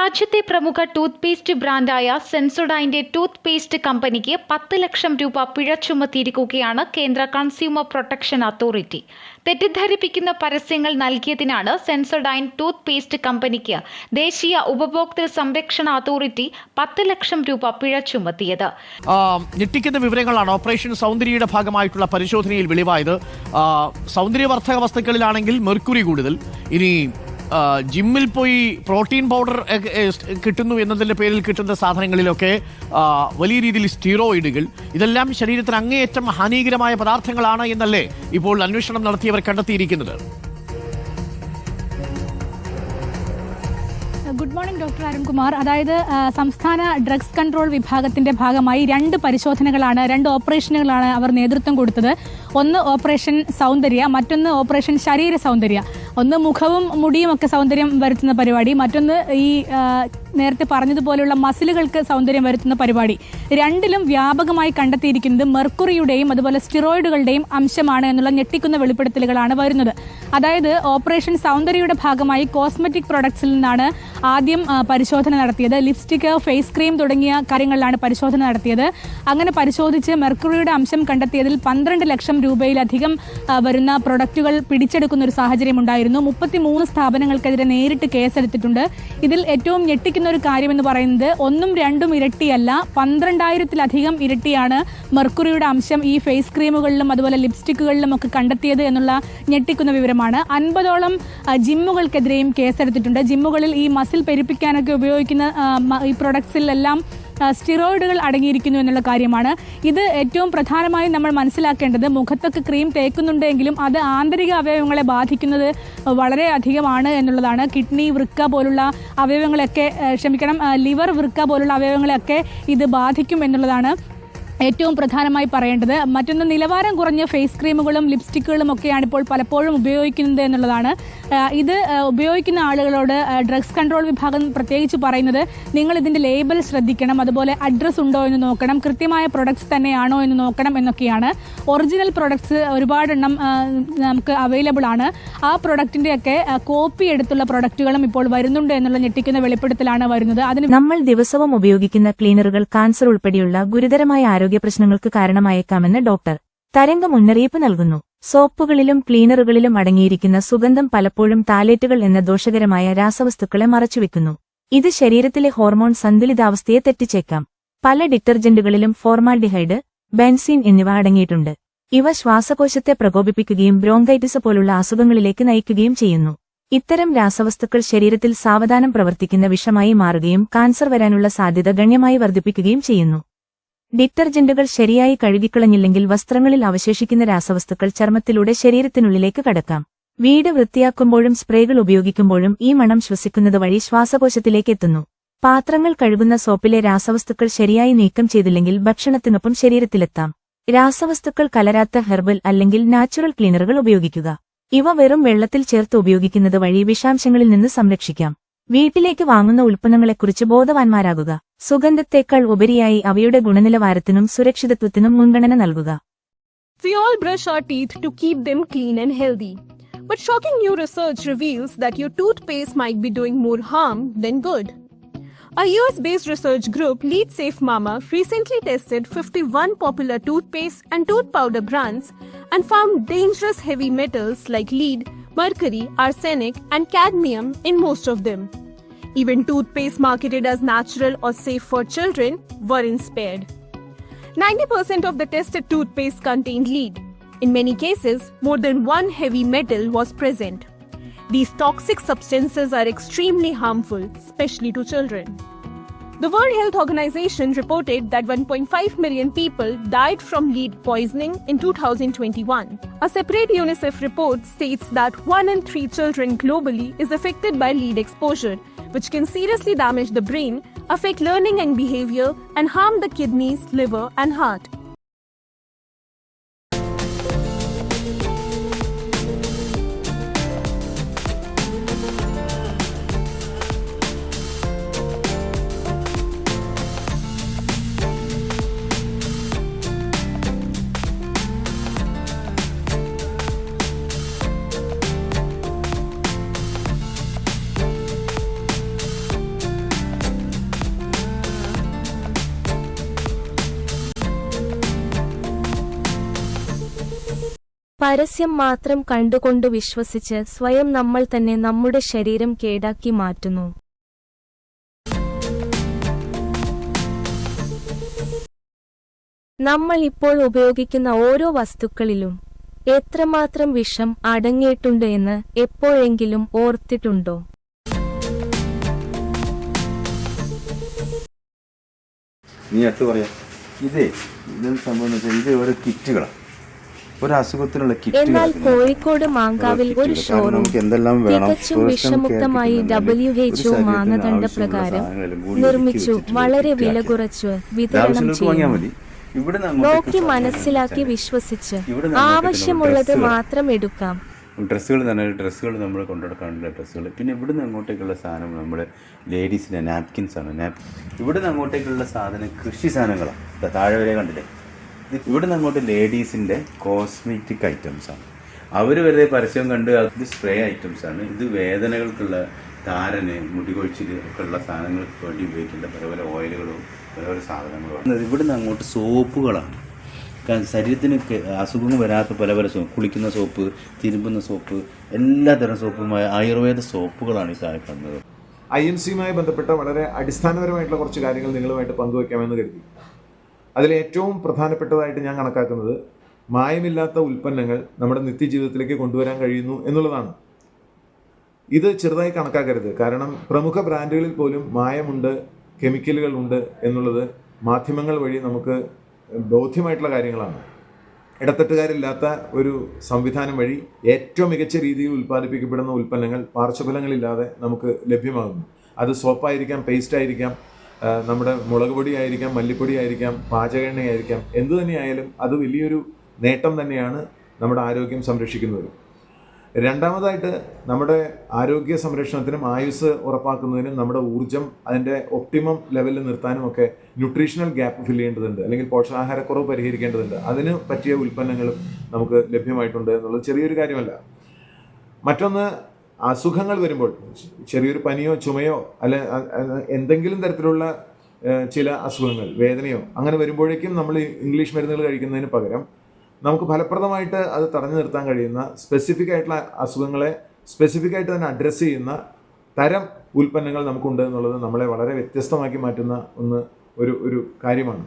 രാജ്യത്തെ പ്രമുഖ tooth paste ബ്രാൻഡായ സെൻസോഡൈൻ്റെ tooth paste കമ്പനിക്ക് 10 ലക്ഷം രൂപ പിഴ ചുമത്തിയിരിക്കുകയാണ് കേന്ദ്ര കൺസ്യൂമർ പ്രൊട്ടക്ഷൻ അതോറിറ്റി. തെറ്റിദ്ധരിപ്പിക്കുന്ന പരസ്യങ്ങൾ നൽകിയതിനാണ് സെൻസോഡൈൻ ടൂത്ത് പേസ്റ്റ് കമ്പനിക്ക് ദേശീയ ഉപഭോക്തൃ സംരക്ഷണ അതോറിറ്റി 10 ലക്ഷം രൂപ പിഴ ചുമത്തിയത്. ഞെട്ടിക്കുന്ന വിവരങ്ങളാണ് ഓപ്പറേഷൻ സൗന്ദര്യയുടെ ഭാഗമായിട്ടുള്ള പരിശോധനയിൽ വെളിവായത്. സൗന്ദര്യവർദ്ധക വസ്തുക്കളിലാണെങ്കിൽ മെർക്കുറി കൂടുതൽ. ഇനി ജിമ്മിൽ പോയി പ്രോട്ടീൻ പൗഡർ കിട്ടുന്നു എന്നതിൻ്റെ പേരിൽ കിട്ടുന്ന സാധനങ്ങളിലൊക്കെ വലിയ രീതിയിൽ സ്റ്റീറോയിഡുകൾ, ഇതെല്ലാം ശരീരത്തിന് അങ്ങേയറ്റം ഹാനികരമായ പദാർത്ഥങ്ങളാണ് എന്നല്ലേ ഇപ്പോൾ അന്വേഷണം നടത്തിയവർ കണ്ടെത്തിയിരിക്കുന്നത്. Good morning doctor Arunkumar. അതായത് സംസ്ഥാന ഡ്രഗ്സ് കൺട്രോൾ വിഭാഗത്തിന്റെ ഭാഗമായി 2 പരിശോധനകളാണ്, 2 ഓപ്പറേഷനുകളാണ് അവർ നേതൃത്വം കൊടുത്തത്. ഒന്ന് ഓപ്പറേഷൻ സൗന്ദര്യ, മറ്റൊന്ന് ഓപ്പറേഷൻ ശരീര സൗന്ദര്യ. ഒന്ന് മുഖവും മുടിയും ഒക്കെ സൗന്ദര്യം വരുത്തുന്ന പരിപാടി, മറ്റൊന്ന് ഈ നേരത്തെ പറഞ്ഞതുപോലെയുള്ള മസിലുകൾക്ക് സൗന്ദര്യം വരുത്തുന്ന പരിപാടി. രണ്ടിലും വ്യാപകമായി കണ്ടെത്തിയിരിക്കുന്നത് മെർക്കുറിയുടെയും അതുപോലെ സ്റ്റിറോയിഡുകളുടെയും അംശമാണ് എന്നുള്ള ഞെട്ടിക്കുന്ന വെളിപ്പെടുത്തലുകളാണ് വരുന്നത്. അതായത് ഓപ്പറേഷൻ സൗന്ദര്യയുടെ ഭാഗമായി കോസ്മെറ്റിക് പ്രൊഡക്ട്സിൽ നിന്നാണ് ആദ്യം പരിശോധന നടത്തിയത്. ലിപ്സ്റ്റിക്, ഫേസ് ക്രീം തുടങ്ങിയ കാര്യങ്ങളിലാണ് പരിശോധന നടത്തിയത്. അങ്ങനെ പരിശോധിച്ച് മെർക്കുറിയുടെ അംശം കണ്ടെത്തിയതിൽ 12 ലക്ഷം രൂപയിലധികം വരുന്ന പ്രൊഡക്റ്റുകൾ പിടിച്ചെടുക്കുന്ന ഒരു സാഹചര്യം ഉണ്ടായിരുന്നു. 33 സ്ഥാപനങ്ങൾക്കെതിരെ നേരിട്ട് കേസെടുത്തിട്ടുണ്ട്. ഇതിൽ ഏറ്റവും ഞെട്ടിക്കുന്ന ഒരു കാര്യമെന്ന് പറയുന്നത് 1ഉം 2ഉം ഇരട്ടിയല്ല, 12,000-ലധികം ഇരട്ടിയാണ് മെർക്കുറിയുടെ അംശം ഈ ഫേസ് ക്രീമുകളിലും അതുപോലെ ലിപ്സ്റ്റിക്കുകളിലും ഒക്കെ കണ്ടെത്തിയത് എന്നുള്ള ഞെട്ടിക്കുന്ന വിവരമാണ്. 50ഓളം ജിമ്മുകൾക്കെതിരെയും കേസെടുത്തിട്ടുണ്ട്. ജിമ്മുകളിൽ ഈ മസിൽ പെരുപ്പിക്കാനൊക്കെ ഉപയോഗിക്കുന്ന ഈ പ്രൊഡക്ട്സിലെല്ലാം സ്റ്റിറോയിഡുകൾ അടങ്ങിയിരിക്കുന്നു എന്നുള്ള കാര്യമാണ്. ഇത് ഏറ്റവും പ്രധാനമായും നമ്മൾ മനസ്സിലാക്കേണ്ടത്, മുഖത്തൊക്കെ ക്രീം തേക്കുന്നുണ്ടെങ്കിലും അത് ആന്തരിക അവയവങ്ങളെ ബാധിക്കുന്നത് വളരെ അധികമാണ് എന്നുള്ളതാണ്. കിഡ്നി, വൃക്ക പോലുള്ള അവയവങ്ങളൊക്കെ ലിവർ, വൃക്ക പോലുള്ള അവയവങ്ങളെയൊക്കെ ഇത് ബാധിക്കും എന്നുള്ളതാണ് ഏറ്റവും പ്രധാനമായി പറയേണ്ടത്. മറ്റൊന്ന്, നിലവാരം കുറഞ്ഞ ഫേസ് ക്രീമുകളും ലിപ്സ്റ്റിക്കുകളും ഒക്കെയാണ് ഇപ്പോൾ പലപ്പോഴും ഉപയോഗിക്കുന്നത് എന്നുള്ളതാണ്. ഇത് ഉപയോഗിക്കുന്ന ആളുകളോട് ഡ്രഗ്സ് കൺട്രോൾ വിഭാഗം പ്രത്യേകിച്ച് പറയുന്നത്, നിങ്ങൾ ഇതിന്റെ ലേബൽ ശ്രദ്ധിക്കണം, അതുപോലെ അഡ്രസ് ഉണ്ടോ എന്ന് നോക്കണം, കൃത്യമായ പ്രൊഡക്ട്സ് തന്നെയാണോ എന്ന് നോക്കണം എന്നൊക്കെയാണ്. ഒറിജിനൽ പ്രൊഡക്ട്സ് ഒരുപാടെണ്ണം നമുക്ക് അവൈലബിൾ ആണ്. ആ പ്രൊഡക്റ്റിന്റെയൊക്കെ കോപ്പി എടുത്തുള്ള പ്രൊഡക്റ്റുകളും ഇപ്പോൾ വരുന്നുണ്ട് എന്നുള്ള ഞെട്ടിക്കുന്ന വെളിപ്പെടുത്തലാണ് വരുന്നത്. നമ്മൾ ദിവസവും ഉപയോഗിക്കുന്ന ക്ലീനറുകൾ കാൻസർ ഉൾപ്പെടെയുള്ള ഗുരുതരമായ ആരോഗ്യ പ്രശ്നങ്ങൾക്ക് കാരണമായേക്കാമെന്ന് ഡോക്ടർ തരംഗ മുന്നറിയിപ്പ് നൽകുന്നു. സോപ്പുകളിലും ക്ലീനറുകളിലും അടങ്ങിയിരിക്കുന്ന സുഗന്ധം പലപ്പോഴും താലേറ്റുകൾ എന്ന ദോഷകരമായ രാസവസ്തുക്കളെ മറച്ചുവെക്കുന്നു. ഇത് ശരീരത്തിലെ ഹോർമോൺ സന്തുലിതാവസ്ഥയെ തെറ്റിച്ചേക്കാം. പല ഡിറ്റർജന്റുകളിലും ഫോർമാൽഡിഹൈഡ്, ബെൻസീൻ എന്നിവ അടങ്ങിയിട്ടുണ്ട്. ഇവ ശ്വാസകോശത്തെ പ്രകോപിപ്പിക്കുകയും ബ്രോങ്കൈറ്റിസ് പോലുള്ള അസുഖങ്ങളിലേക്ക് നയിക്കുകയും ചെയ്യുന്നു. ഇത്തരം രാസവസ്തുക്കൾ ശരീരത്തിൽ സാവധാനം പ്രവർത്തിക്കുന്ന വിഷമായി മാറുകയും കാൻസർ വരാനുള്ള സാധ്യത ഗണ്യമായി വർദ്ധിപ്പിക്കുകയും ചെയ്യുന്നു. ഡിറ്റർജന്റുകൾ ശരിയായി കഴുകിക്കളഞ്ഞില്ലെങ്കിൽ വസ്ത്രങ്ങളിൽ അവശേഷിക്കുന്ന രാസവസ്തുക്കൾ ചർമ്മത്തിലൂടെ ശരീരത്തിനുള്ളിലേക്ക് കടക്കാം. വീട് വൃത്തിയാക്കുമ്പോഴും സ്പ്രേകൾ ഉപയോഗിക്കുമ്പോഴും ഈ മണം ശ്വസിക്കുന്നത് വഴി ശ്വാസകോശത്തിലേക്ക് എത്തുന്നു. പാത്രങ്ങൾ കഴുകുന്ന സോപ്പിലെ രാസവസ്തുക്കൾ ശരിയായി നീക്കം ചെയ്തില്ലെങ്കിൽ ഭക്ഷണത്തിനൊപ്പം ശരീരത്തിലെത്താം. രാസവസ്തുക്കൾ കലരാത്ത ഹെർബൽ അല്ലെങ്കിൽ നാച്ചുറൽ ക്ലീനറുകൾ ഉപയോഗിക്കുക. ഇവ വെറും വെള്ളത്തിൽ ചേർത്ത് ഉപയോഗിക്കുന്നത് വഴി വിഷാംശങ്ങളിൽ നിന്ന് സംരക്ഷിക്കാം. വീട്ടിലേക്ക് വാങ്ങുന്ന ഉൽപ്പന്നങ്ങളെക്കുറിച്ച് ബോധവാന്മാരാകുക. സുഗന്ധത്തേക്കാൾ ഉപരിയായി അവയുടെ ഗുണനിലവാരത്തിനും സുരക്ഷിതത്വത്തിനും മുൻഗണന നൽകുക. We all brush our teeth to keep them clean and healthy. But shocking new research reveals that your toothpaste might be doing more harm than good. A US-based research group, Lead Safe Mama, recently tested 51 popular toothpaste and tooth powder brands and found dangerous heavy metals like lead, mercury, arsenic, and cadmium in most of them. Even toothpaste marketed as natural or safe for children weren't spared. 90% of the tested toothpaste contained lead. In many cases, more than one heavy metal was present. These toxic substances are extremely harmful, especially to children. The World Health Organization reported that 1.5 million people died from lead poisoning in 2021. A separate UNICEF report states that 1 in 3 children globally is affected by lead exposure, which can seriously damage the brain, affect learning and behavior, and harm the kidneys, liver, and heart. പരസ്യം മാത്രം കണ്ടുകൊണ്ട് വിശ്വസിച്ച് സ്വയം നമ്മൾ തന്നെ നമ്മുടെ ശരീരം കേടാക്കി മാറ്റുന്നു. നമ്മൾ ഇപ്പോൾ ഉപയോഗിക്കുന്ന ഓരോ വസ്തുക്കളിലും എത്രമാത്രം വിഷം അടങ്ങിയിട്ടുണ്ട് എന്ന് എപ്പോഴെങ്കിലും ഓർത്തിട്ടുണ്ടോ? നീ അടുത്ത് പറയാം. ഇതെന്ന് സംഭവം ഇത് ഓരോ കിറ്റുകളാണ്, ഒരു അസുഖത്തിനുള്ള എന്നാൽ കിറ്റുകൾ. കോഴിക്കോട് മാങ്കാവിൽ ഒരു ഷോറൂം തികച്ചും വിഷമുക്തമായി WHO മാനദണ്ഡ പ്രകാരം നിർമ്മിച്ചു, വളരെ വില കുറച്ച് വിതരണം ചെയ്യുന്നു. നോക്കി മനസ്സിലാക്കി വിശ്വസിച്ച് ആവശ്യമുള്ളത് മാത്രം എടുക്കാം. ഡ്രസ്സുകൾ തന്നെ, ഡ്രസ്സുകൾ നമ്മൾ കൊണ്ടുനടക്കാനുള്ള ഡ്രസ്സുകൾ. പിന്നെ ഇവിടുന്ന് അങ്ങോട്ടേക്കുള്ള സാധനം നമ്മുടെ ലേഡീസിൻ്റെ നാപ്കിൻസാണ്. ഇവിടുന്ന് അങ്ങോട്ടേക്കുള്ള സാധനം കൃഷി സാധനങ്ങളാണ്. താഴെ വരെ കണ്ടില്ലേ? ഇവിടുന്ന് അങ്ങോട്ട് ലേഡീസിൻ്റെ കോസ്മെറ്റിക് ഐറ്റംസാണ്. അവർ വെറുതെ പരസ്യം കണ്ട് അത് സ്പ്രേ ഐറ്റംസാണ്. ഇത് വേദനകൾക്കുള്ള താരന്, മുടി കൊഴിച്ചിൽ ഒക്കെ ഉള്ള സാധനങ്ങൾക്ക് വേണ്ടി ഉപയോഗിക്കേണ്ട പല പല ഓയിലുകളും പല പല സാധനങ്ങളുമാണ്. ഇവിടുന്ന് അങ്ങോട്ട് സോപ്പുകളാണ്. ശരീരത്തിന് അസുഖങ്ങൾ വരാത്ത പല പല സോപ്പ്, കുളിക്കുന്ന സോപ്പ്, തിരുമ്പുന്ന സോപ്പ്, എല്ലാതരം സോപ്പുമായ ആയുർവേദ സോപ്പുകളാണ് ഈ താഴെ കാണുന്നത്. IMC-യുമായി ബന്ധപ്പെട്ട വളരെ അടിസ്ഥാനപരമായിട്ടുള്ള കുറച്ച് കാര്യങ്ങൾ നിങ്ങളുമായിട്ട് പങ്കുവയ്ക്കാമെന്ന് കരുതി. അതിലേറ്റവും പ്രധാനപ്പെട്ടതായിട്ട് ഞാൻ കണക്കാക്കുന്നത് മായമില്ലാത്ത ഉൽപ്പന്നങ്ങൾ നമ്മുടെ നിത്യജീവിതത്തിലേക്ക് കൊണ്ടുവരാൻ കഴിയുന്നു എന്നുള്ളതാണ്. ഇത് ചെറുതായി കണക്കാക്കരുത്. കാരണം പ്രമുഖ ബ്രാൻഡുകളിൽ പോലും മായമുണ്ട്, കെമിക്കലുകളുണ്ട് എന്നുള്ളത് മാധ്യമങ്ങൾ വഴി നമുക്ക് ബോധ്യമായിട്ടുള്ള കാര്യങ്ങളാണ്. ഇടത്തട്ടുകാരില്ലാത്ത ഒരു സംവിധാനം വഴി ഏറ്റവും മികച്ച രീതിയിൽ ഉൽപ്പാദിപ്പിക്കപ്പെടുന്ന ഉൽപ്പന്നങ്ങൾ പാർശ്വഫലങ്ങളില്ലാതെ നമുക്ക് ലഭ്യമാകുന്നു. അത് സോപ്പായിരിക്കാം, പേസ്റ്റ് ആയിരിക്കാം, നമ്മുടെ മുളക് പൊടി ആയിരിക്കാം, മല്ലിപ്പൊടി ആയിരിക്കാം, പാചക എണ്ണയായിരിക്കാം, എന്തു തന്നെയായാലും അത് വലിയൊരു നേട്ടം തന്നെയാണ് നമ്മുടെ ആരോഗ്യം സംരക്ഷിക്കുന്നത്. രണ്ടാമതായിട്ട് നമ്മുടെ ആരോഗ്യ സംരക്ഷണത്തിനും ആയുസ് ഉറപ്പാക്കുന്നതിനും നമ്മുടെ ഊർജ്ജം അതിൻ്റെ ഒപ്റ്റിമം ലെവലിൽ നിർത്താനും ഒക്കെ ന്യൂട്രീഷണൽ ഗ്യാപ്പ് ഫില്ല് ചെയ്യേണ്ടതുണ്ട്, അല്ലെങ്കിൽ പോഷകാഹാരക്കുറവ് പരിഹരിക്കേണ്ടതുണ്ട്. അതിന് പറ്റിയ ഉൽപ്പന്നങ്ങളും നമുക്ക് ലഭ്യമായിട്ടുണ്ട് എന്നുള്ളത് ചെറിയൊരു കാര്യമല്ല. മറ്റൊന്ന്, അസുഖങ്ങൾ വരുമ്പോൾ, ചെറിയൊരു പനിയോ ചുമയോ അല്ലെ എന്തെങ്കിലും തരത്തിലുള്ള ചില അസുഖങ്ങൾ, വേദനയോ അങ്ങനെ വരുമ്പോഴേക്കും നമ്മൾ ഇംഗ്ലീഷ് മരുന്നുകൾ കഴിക്കുന്നതിന് പകരം നമുക്ക് ഫലപ്രദമായിട്ട് അത് തടഞ്ഞു നിർത്താൻ കഴിയുന്ന സ്പെസിഫിക് ആയിട്ടുള്ള അസുഖങ്ങളെ സ്പെസിഫിക് ആയിട്ട് തന്നെ അഡ്രസ്സ് ചെയ്യുന്ന തരം ഉൽപ്പന്നങ്ങൾ നമുക്കുണ്ട് എന്നുള്ളത് നമ്മളെ വളരെ വ്യത്യസ്തമാക്കി മാറ്റുന്ന ഒരു കാര്യമാണ്.